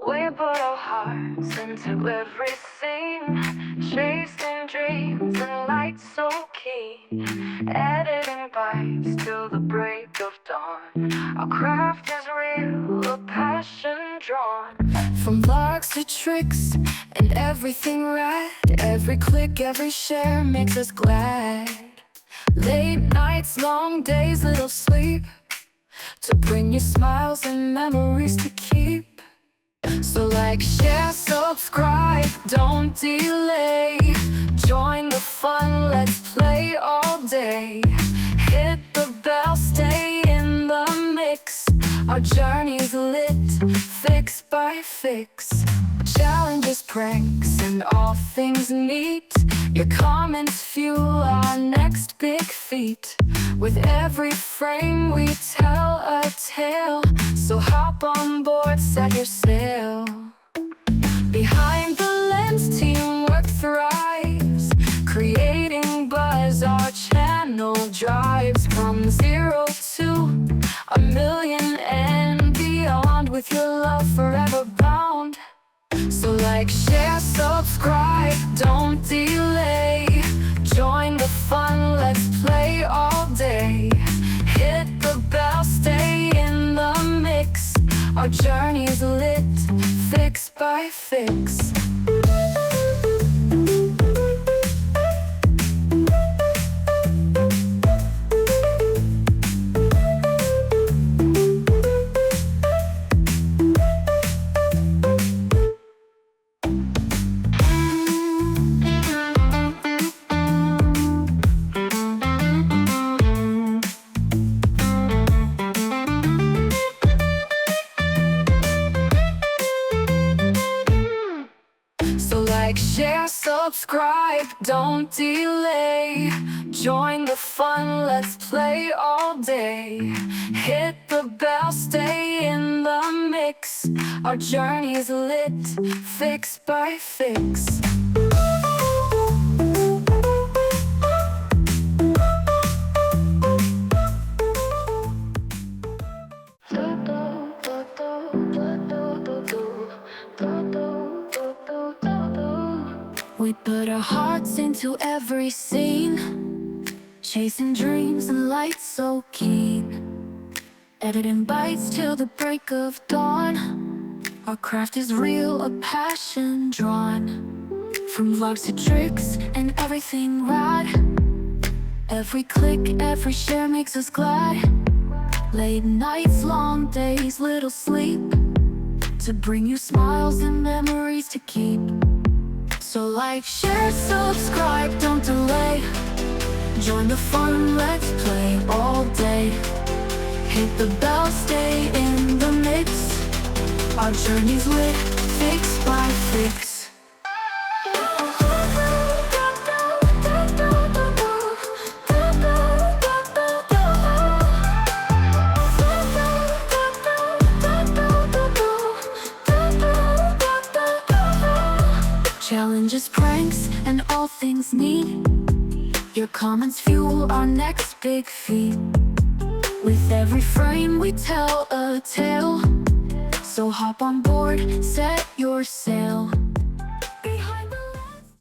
We put our hearts into every scene, chasing dreams and lights so keen, editing bites till the break of dawn. Our craft is real, a passion drawn. From larks to tricks and everything right, every click, every share makes us glad. Late nights, long days, little sleep, to bring you smiles and memories to keep. So like, share, subscribe, don't delay. Join the fun, let's play all day. Hit the bell, stay in the mix. Our journey's lit, fix by fix. Challenges, pranks, and all things neat. Your comments fuel our next big feat. With every frame we tell a tale, so hop on board, set your sail. Behind the lens, teamwork thrives, creating buzz, our channel drives. From 0 to 1,000,000 and beyond, with your love forever bound. So like, share, subscribe, don't delay. Join the fun, let's play all day. Hit the bell, stay in the mix. Our journey's lit, fix by fix. Like, share, subscribe, don't delay. Join the fun, let's play all day. Hit the bell, stay in the mix. Our journey's lit, fix by fix. We put our hearts into every scene, chasing dreams and lights so keen, editing bites till the break of dawn. Our craft is real, a passion drawn. From vlogs to tricks and everything rad, every click, every share makes us glad. Late nights, long days, little sleep, to bring you smiles and memories to keep. So like, share, subscribe, don't delay. Join the fun, let's play all day. Hit the bell, stay in the mix. Our journey's lit, fix by fix. Challenges, pranks, and all things neat. Your comments fuel our next big feat. With every frame we tell a tale, so hop on board, set your sail.